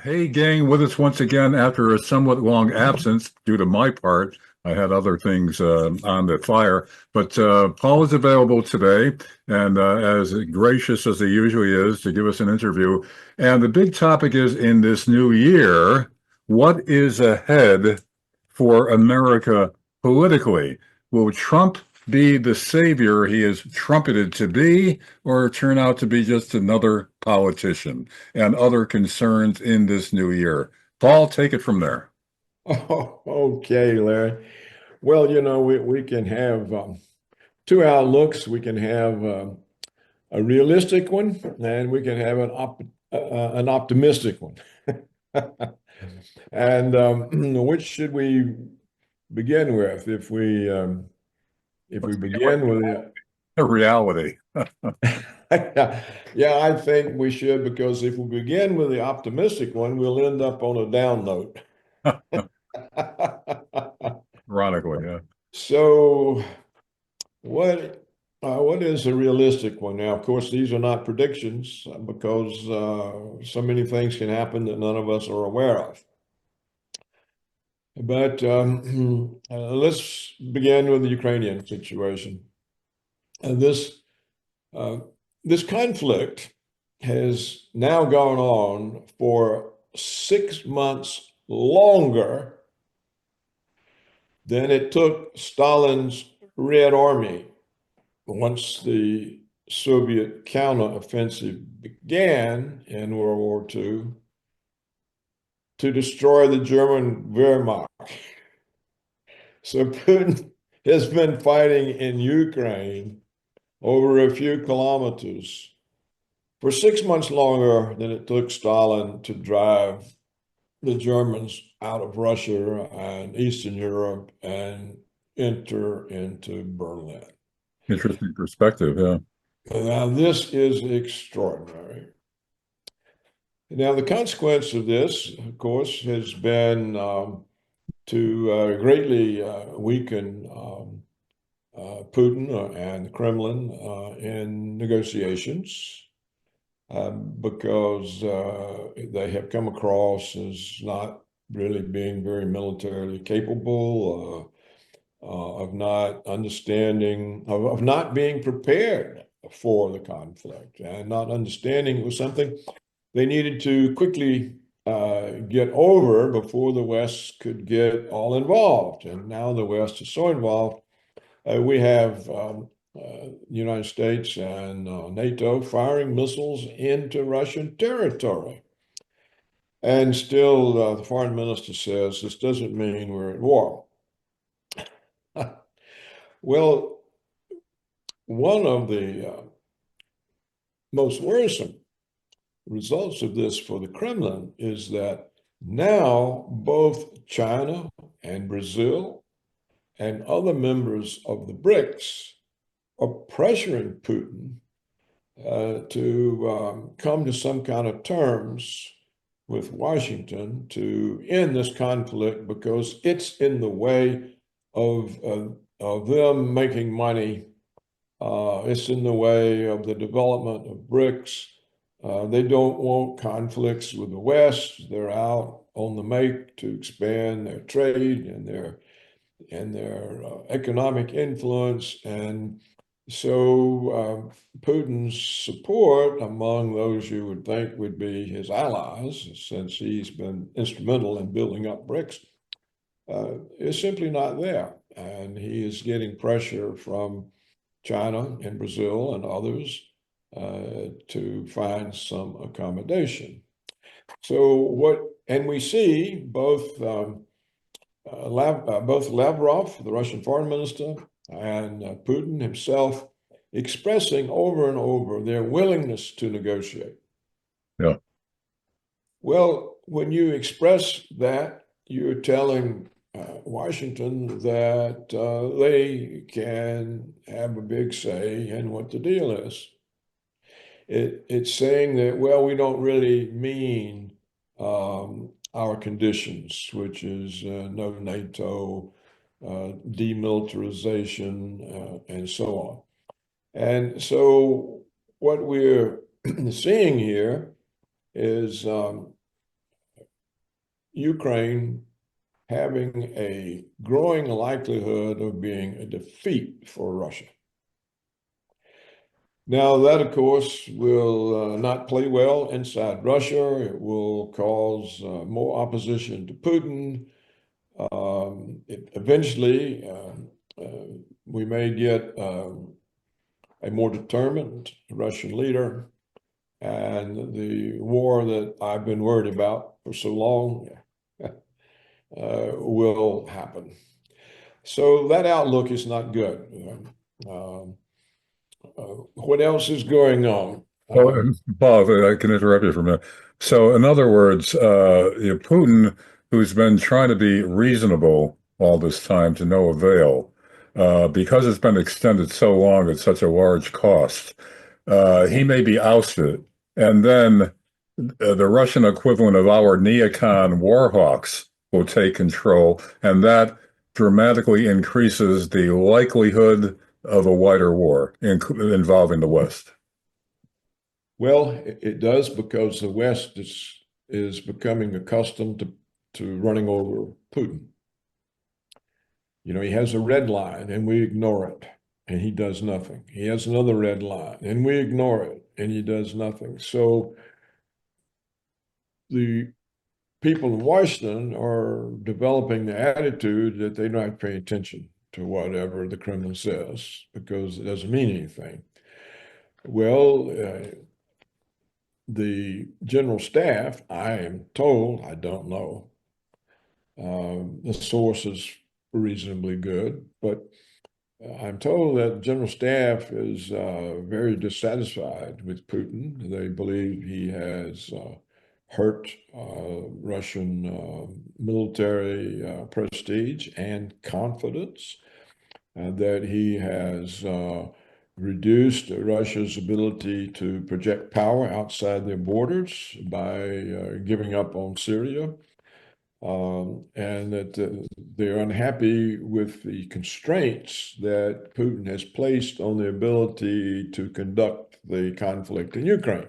Hey, gang, with us once again after a somewhat long absence due to my part. I had other things on the fire, but Paul is available today and as gracious as he usually is to give us an interview. And the big topic is in this new year, what is ahead for America politically? Will Trump be the savior he is trumpeted to be, or turn out to be just another politician? And other concerns in this new year. Paul, take it from there. Oh, okay, Larry. Well, we can have two outlooks. We can have a realistic one, and we can have an optimistic one. And which should we begin with? If we Let's begin begin with with reality. yeah, I think we should, because if we begin with the optimistic one, we'll end up on a down note. Ironically, yeah. So. What is a realistic one? Now, of course, these are not predictions because so many things can happen that none of us are aware of. But let's begin with the Ukrainian situation. And uh, this conflict has now gone on for 6 months longer than it took Stalin's Red Army, once the Soviet counteroffensive began in World War II, to destroy the German Wehrmacht. So Putin has been fighting in Ukraine over a few kilometers for 6 months longer than it took Stalin to drive the Germans out of Russia and Eastern Europe and enter into Berlin. Interesting perspective, yeah. Now, this is extraordinary. Now, the consequence of this, of course, has been to greatly weaken Putin and the Kremlin in negotiations, because they have come across as not really being very militarily capable, of not understanding, of not being prepared for the conflict, and not understanding it was something they needed to quickly get over before the West could get all involved. And now the West is so involved. We have the United States and NATO firing missiles into Russian territory. And still, the foreign minister says this doesn't mean we're at war. Well, one of the most worrisome results of this for the Kremlin is that now both China and Brazil and other members of the BRICS are pressuring Putin to come to some kind of terms with Washington to end this conflict, because it's in the way of them making money. It's in the way of the development of BRICS. They don't want conflicts with the West. They're out on the make to expand their trade and their economic influence. And so Putin's support among those you would think would be his allies, since he's been instrumental in building up BRICS, is simply not there. And he is getting pressure from China and Brazil and others to find some accommodation. And we see both Lavrov, the Russian foreign minister, and Putin himself expressing over and over their willingness to negotiate. Yeah. Well, when you express that, you're telling Washington that they can have a big say in what the deal is. It's saying that, well, we don't really mean our conditions, which is no NATO, demilitarization, and so on. And so what we're seeing here is Ukraine having a growing likelihood of being a defeat for Russia. Now, that, of course, will not play well inside Russia. It will cause more opposition to Putin. Eventually, we may get a more determined Russian leader, and the war that I've been worried about for so long will happen. So that outlook is not good. What else is going on? Oh, and Bob, I can interrupt you for a minute. So, in other words, Putin, who's been trying to be reasonable all this time to no avail, because it's been extended so long at such a large cost, he may be ousted. And then the Russian equivalent of our neocon warhawks will take control, and that dramatically increases the likelihood of a wider war involving the West. Well, it does because the West is becoming accustomed to running over Putin. You know, he has a red line and we ignore it and he does nothing. He has another red line and we ignore it and he does nothing. So the people in Washington are developing the attitude that they don't have to pay attention to whatever the Kremlin says because it doesn't mean anything. Well, the general staff, I am told, I don't know, the source is reasonably good, but I'm told that general staff is very dissatisfied with Putin. They believe he has hurt Russian military prestige and confidence, that he has reduced Russia's ability to project power outside their borders by giving up on Syria, and that they're unhappy with the constraints that Putin has placed on the ability to conduct the conflict in Ukraine.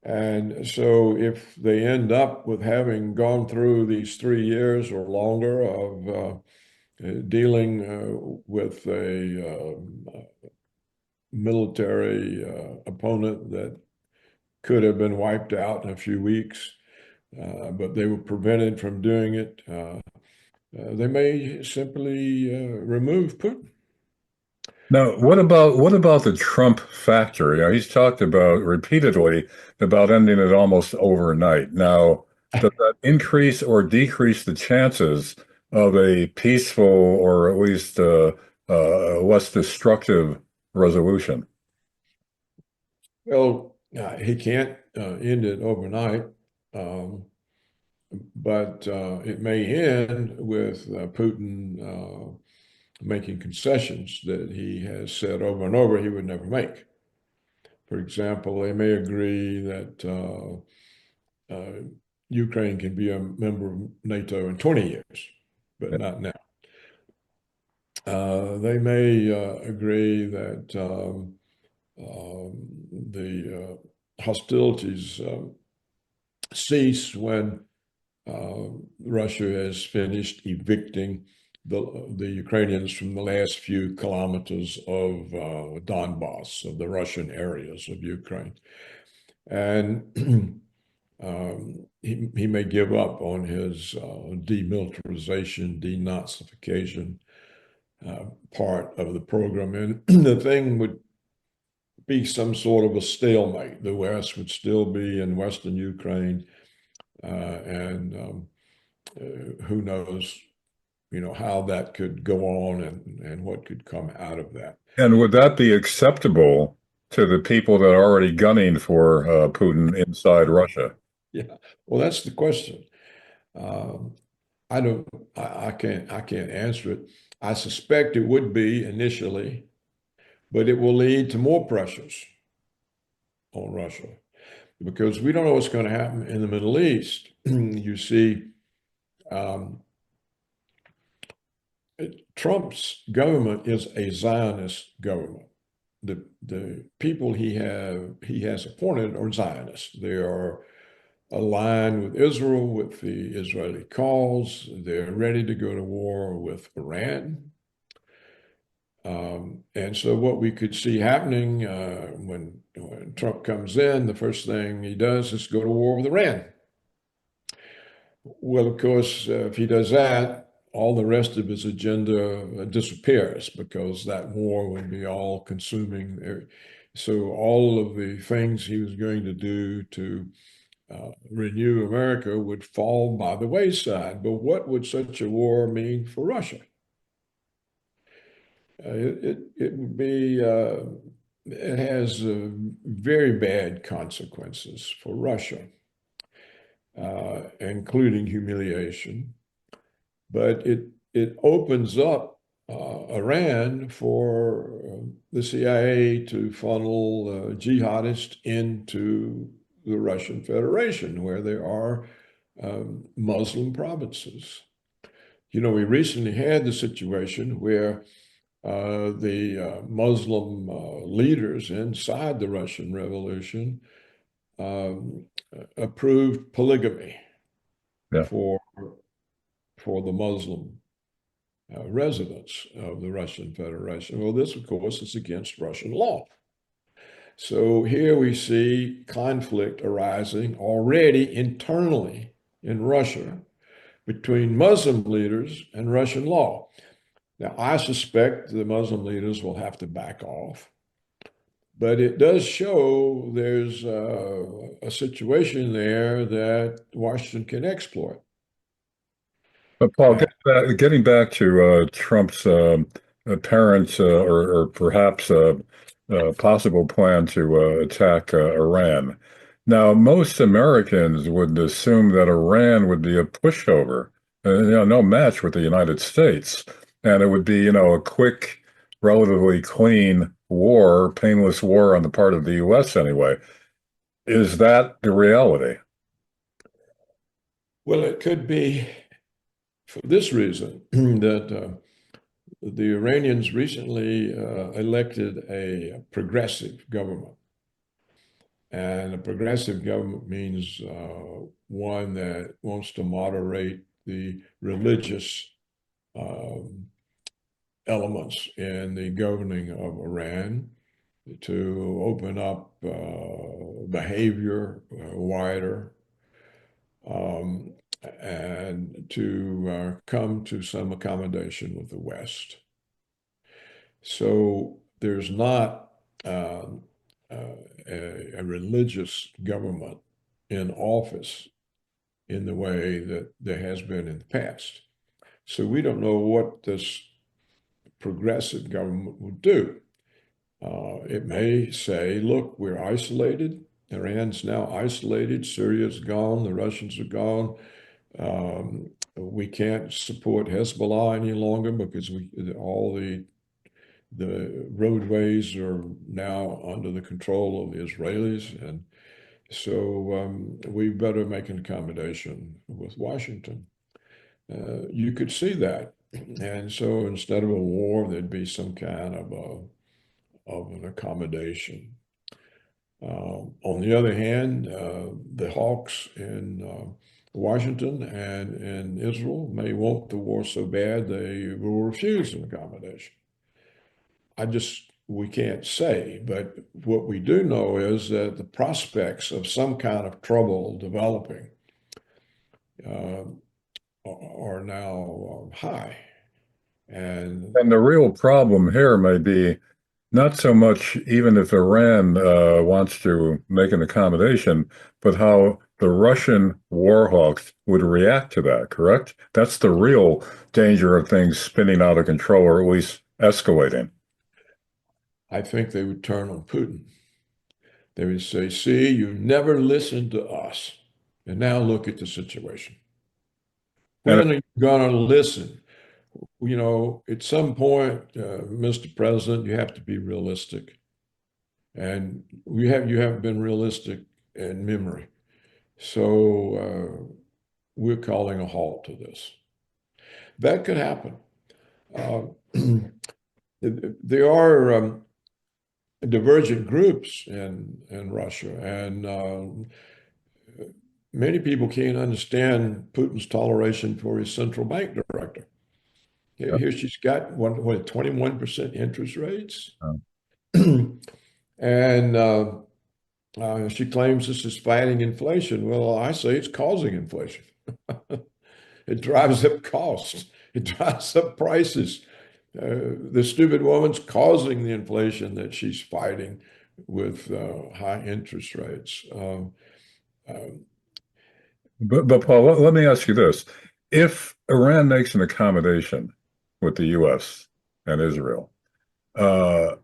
And so if they end up with having gone through these 3 years or longer of dealing with a military opponent that could have been wiped out in a few weeks, but they were prevented from doing it, they may simply remove Putin. Now, what about the Trump factor? You know, he's talked about repeatedly about ending it almost overnight. Now, does that increase or decrease the chances of a peaceful or at least less destructive resolution? Well, he can't end it overnight, um, but it may end with Putin making concessions that he has said over and over he would never make. For example, they may agree that Ukraine can be a member of NATO in 20 years, but not now. They may agree that the hostilities cease when Russia has finished evicting the Ukrainians from the last few kilometers of Donbass, of the Russian areas of Ukraine. And he may give up on his demilitarization, denazification part of the program. And the thing would be some sort of a stalemate. The West would still be in Western Ukraine, and who knows, how that could go on and what could come out of that. And would that be acceptable to the people that are already gunning for Putin inside Russia? Yeah, well, that's the question. Um, I don't, I can't answer it. I suspect it would be initially, but it will lead to more pressures on Russia because we don't know what's going to happen in the Middle East. You see, um, Trump's government is a Zionist government. The people he has appointed are Zionists. They are align with Israel with the Israeli cause. They're ready to go to war with Iran. And so what we could see happening when Trump comes in, the first thing he does is go to war with Iran. Well, of course, if he does that, all the rest of his agenda disappears because that war would be all consuming. So all of the things he was going to do to renew America would fall by the wayside. But what would such a war mean for Russia? It would be it has very bad consequences for Russia, including humiliation. But it opens up Iran for the CIA to funnel jihadists into the Russian Federation, where there are Muslim provinces. You know, we recently had the situation where the Muslim leaders inside the Russian Revolution um, approved polygamy Yeah. for the Muslim residents of the Russian Federation. Well, this, of course, is against Russian law. So here we see conflict arising already internally in Russia between Muslim leaders and Russian law. Now, I suspect the Muslim leaders will have to back off, but it does show there's a situation there that Washington can exploit. But Paul, Uh, getting back to Trump's apparent or perhaps possible plan to attack Iran. Now, most Americans would assume that Iran would be a pushover, no match with the United States, and it would be, a quick, relatively clean war, painless war on the part of the U.S. anyway. Is that the reality? well, it could be for this reason that the Iranians recently elected a progressive government. And a progressive government means one that wants to moderate the religious um, elements in the governing of Iran, to open up behavior wider, um, and to come to some accommodation with the West. So there's not um, a religious government in office in the way that there has been in the past. So we don't know what this progressive government will do. It may say, look, we're isolated. Iran's now isolated. Syria's gone. The Russians are gone. We can't support Hezbollah any longer because all the roadways are now under the control of the Israelis. And so we better make an accommodation with Washington. You could see that. And so instead of a war, there'd be some kind of an accommodation. On the other hand, the hawks in Washington and in Israel may want the war so bad they will refuse an accommodation. We can't say, but what we do know is that the prospects of some kind of trouble developing uh, are now high. And And the real problem here may be not so much even if Iran wants to make an accommodation, but how the Russian war hawks would react to that, correct? That's the real danger of things spinning out of control or at least escalating. I think they would turn on Putin. They would say, see, you never listened to us. And now look at the situation. And When are you going to listen? You know, at some point, Mr. President, you have to be realistic. And you haven't been realistic in memory. So we're calling a halt to this. That could happen. Uh, there are divergent groups in Russia, and many people can't understand Putin's toleration for his central bank director. Here she's got 21% interest rates. And she claims this is fighting inflation. Well, I say it's causing inflation. It drives up costs. It drives up prices. The stupid woman's causing the inflation that she's fighting with high interest rates. But Paul, let me ask you this. If Iran makes an accommodation with the US and Israel, uh,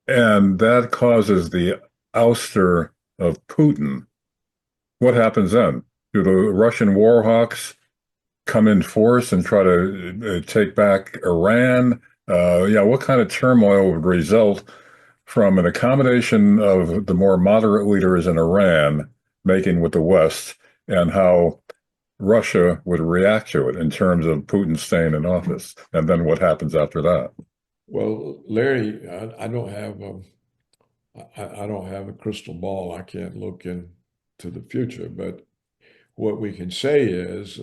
and that causes the ouster of Putin, what happens then? Do the Russian war hawks come in force and try to take back Iran? Yeah, what kind of turmoil would result from an accommodation of the more moderate leaders in Iran making with the West, and how Russia would react to it in terms of Putin staying in office? And then what happens after that? Well, Larry, I don't have I don't have a crystal ball. I can't look into the future, but what we can say is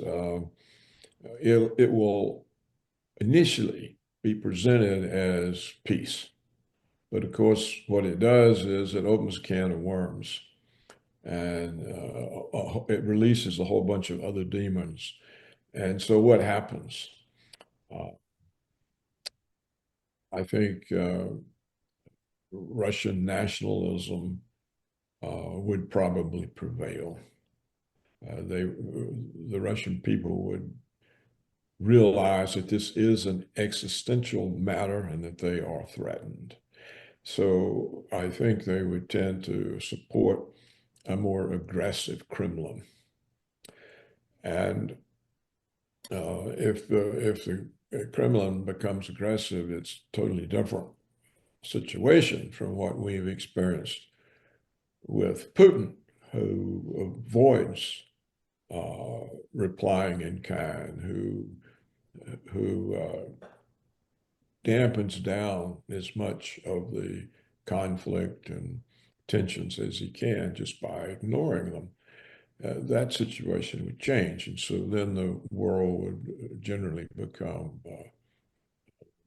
it will initially be presented as peace. But of course, what it does is it opens a can of worms and it releases a whole bunch of other demons. And so what happens? Uh, I think Russian nationalism would probably prevail. The Russian people would realize that this is an existential matter and that they are threatened. So I think they would tend to support a more aggressive Kremlin. And if the Kremlin becomes aggressive, it's a totally different situation from what we've experienced with Putin, who avoids replying in kind, who dampens down as much of the conflict and tensions as he can just by ignoring them. That situation would change. And so then the world would generally become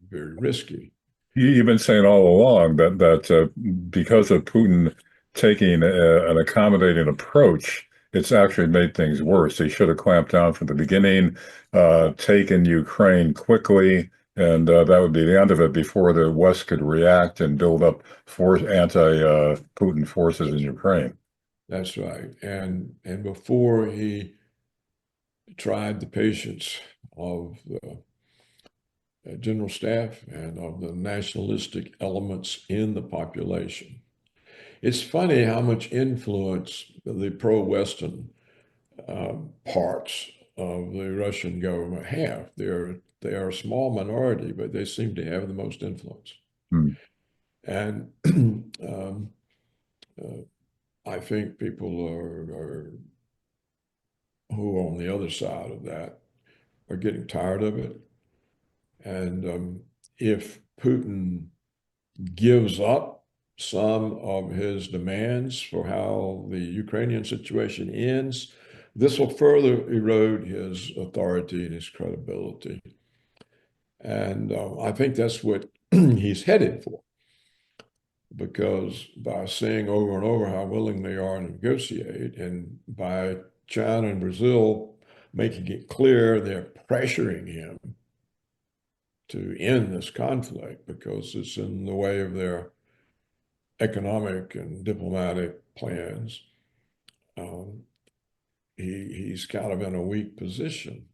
very risky. You've been saying all along that because of Putin taking an accommodating approach, it's actually made things worse. He should have clamped down from the beginning, taken Ukraine quickly, and that would be the end of it before the West could react and build up anti-Putin forces in Ukraine. That's right. And before he tried the patience of the general staff and of the nationalistic elements in the population. It's funny how much influence the pro-Western parts of the Russian government have. They are a small minority, but they seem to have the most influence. Hmm. And I think people are who are on the other side of that are getting tired of it. And if Putin gives up some of his demands for how the Ukrainian situation ends, this will further erode his authority and his credibility. And I think that's what he's headed for, because by saying over and over how willing they are to negotiate, and by China and Brazil making it clear they're pressuring him to end this conflict because it's in the way of their economic and diplomatic plans, he's kind of in a weak position.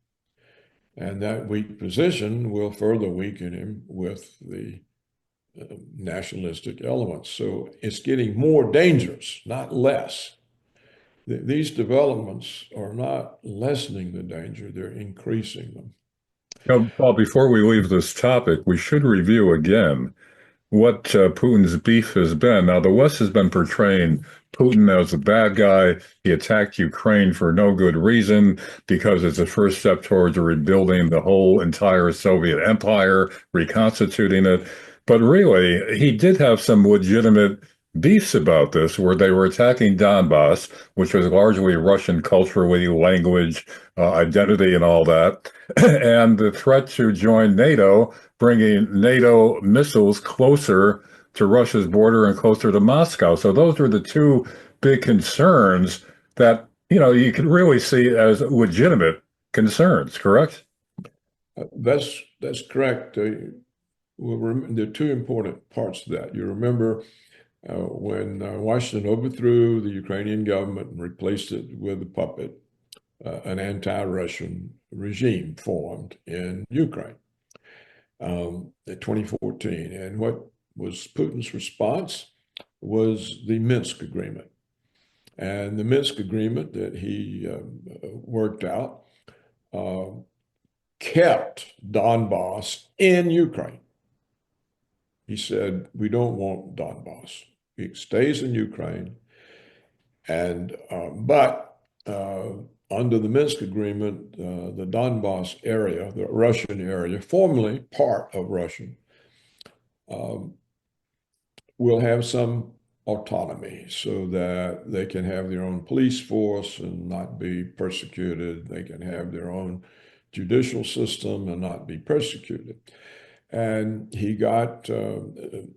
And that weak position will further weaken him with the nationalistic elements. So it's getting more dangerous, not less. These developments are not lessening the danger, they're increasing them. Paul, before we leave this topic, we should review again what Putin's beef has been. Now, the West has been portraying Putin as a bad guy. He attacked Ukraine for no good reason because it's the first step towards rebuilding the whole entire Soviet empire, reconstituting it. But really, he did have some legitimate beefs about this, where they were attacking Donbass, which was largely Russian culturally, language, identity, and all that, and the threat to join NATO, bringing NATO missiles closer to Russia's border and closer to Moscow. So those were the two big concerns that, you could really see as legitimate concerns, correct? That's correct. There are two important parts to that. You remember when Washington overthrew the Ukrainian government and replaced it with a puppet, an anti-Russian regime formed in Ukraine in 2014. And what was Putin's response was the Minsk agreement. And the Minsk agreement that he worked out uh, kept Donbass in Ukraine. He said, we don't want Donbass. It stays in Ukraine. And but under the Minsk agreement, the Donbass area, the Russian area, formerly part of Russian, um, will have some autonomy so that they can have their own police force and not be persecuted. They can have their own judicial system and not be persecuted. And he got the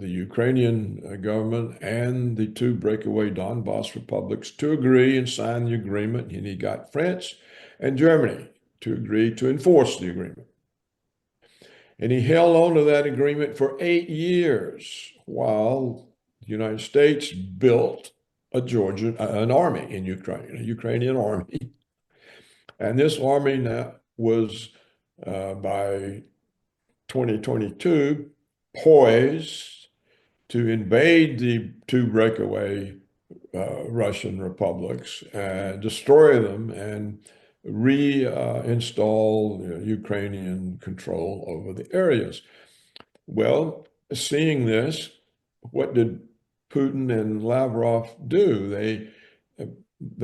Ukrainian government and the two breakaway Donbass republics to agree and sign the agreement. And he got France and Germany to agree to enforce the agreement. And he held on to that agreement for 8 years while the United States built an army in Ukraine, a Ukrainian army. And this army now was by 2022 poised to invade the two breakaway Russian republics and destroy them and reinstall Ukrainian control over the areas. Well, seeing this, what did Putin and Lavrov do? They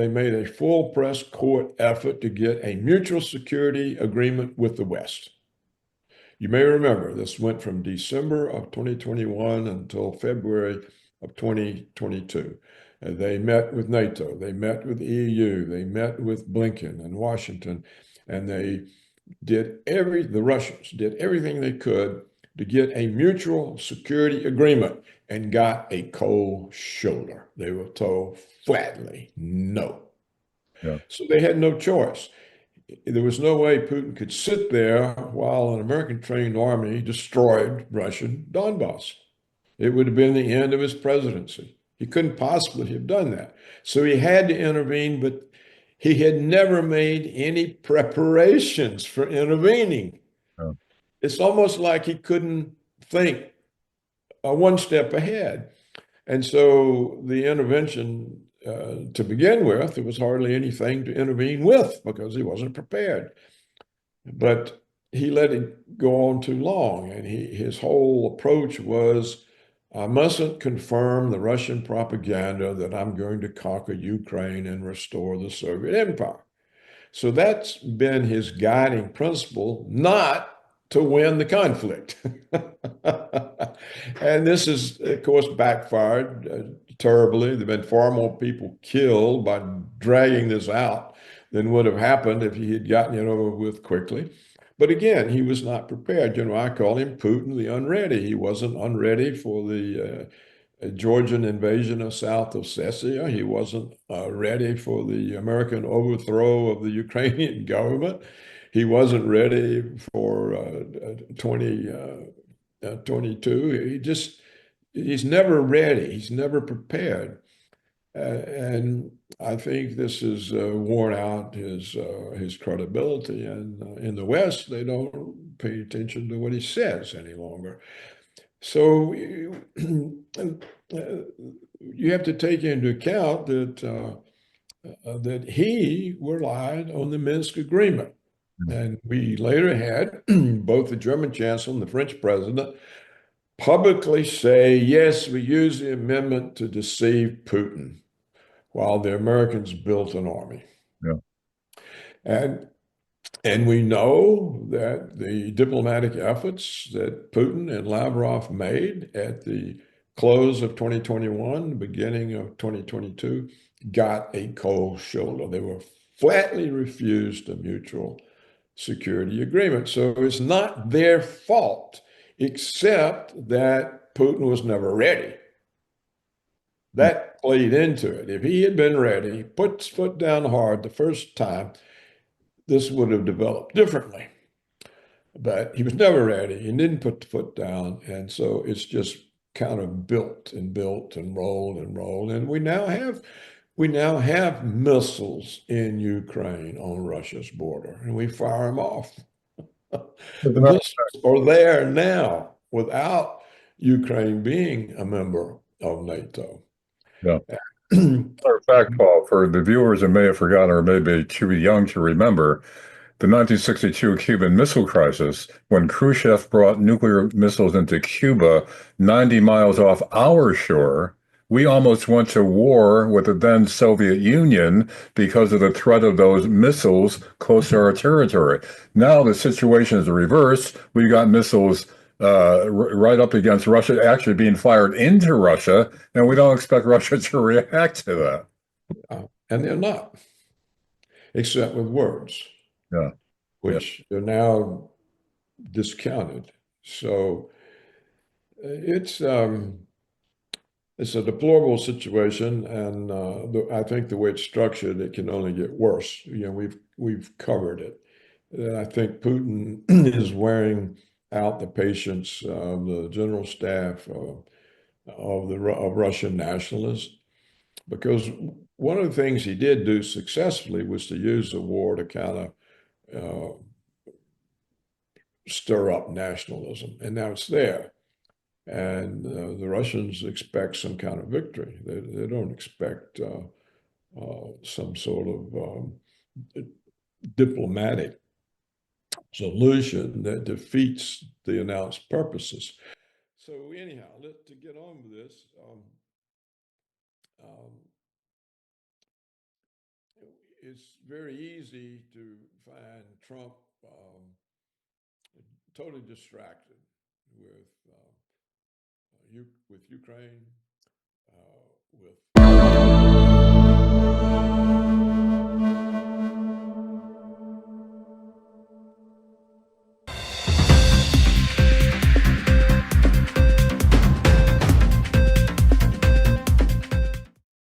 made a full press court effort to get a mutual security agreement with the West. You may remember this went from December of 2021 until February of 2022. They met with NATO, they met with the EU, they met with Blinken and Washington, and the Russians did everything they could to get a mutual security agreement and got a cold shoulder. They were told flatly no. Yeah. So they had no choice. There was no way Putin could sit there while an American trained army destroyed Russian Donbass. It would have been the end of his presidency. He couldn't possibly have done that. So he had to intervene, but he had never made any preparations for intervening. Yeah. It's almost like he couldn't think one step ahead. And so the intervention, to begin with, there was hardly anything to intervene with because he wasn't prepared. But he let it go on too long. And his whole approach was, I mustn't confirm the Russian propaganda that I'm going to conquer Ukraine and restore the Soviet Empire. So that's been his guiding principle, not to win the conflict. And this is, of course, backfired terribly. There have been far more people killed by dragging this out than would have happened if he had gotten it over with quickly. But again, he was not prepared. I call him Putin the unready. He wasn't unready for the Georgian invasion of South Ossetia. He wasn't ready for the American overthrow of the Ukrainian government. He wasn't ready for 2022. He's never ready. He's never prepared. And I think this has worn out his credibility. And in the West, they don't pay attention to what he says any longer. So you have to take into account that he relied on the Minsk agreement. And we later had both the German chancellor and the French president publicly say, yes, we used the amendment to deceive Putin while the Americans built an army. Yeah. And we know that the diplomatic efforts that Putin and Lavrov made at the close of 2021, beginning of 2022, got a cold shoulder. They were flatly refused a mutual security agreement. So it's not their fault, except that Putin was never ready. That played into it. If he had been ready, put his foot down hard the first time, this would have developed differently. But he was never ready. He didn't put the foot down. And so it's just kind of built and built and rolled and rolled. And we now have missiles in Ukraine on Russia's border, and we fire them off. The missiles are there now without Ukraine being a member of NATO. Yeah. Matter of fact, Paul, for the viewers that may have forgotten or may be too young to remember, the 1962 Cuban Missile Crisis, when Khrushchev brought nuclear missiles into Cuba 90 miles off our shore, we almost went to war with the then Soviet Union because of the threat of those missiles close to our territory. Now the situation is the reverse. We've got missiles right up against Russia, actually being fired into Russia, and we don't expect Russia to react to that. And they're not, except with words, Yeah. which are now discounted. So it's a deplorable situation, and I think the way it's structured, it can only get worse. We've covered it. And I think Putin is wearing out the patience of the general staff of Russian nationalists, because one of the things he did do successfully was to use the war to kind of stir up nationalism, and now it's there. And the Russians expect some kind of victory. They don't expect some sort of diplomatic solution that defeats the announced purposes. So anyhow, to get on with this, it's very easy to find Trump totally distracted with with Ukraine, with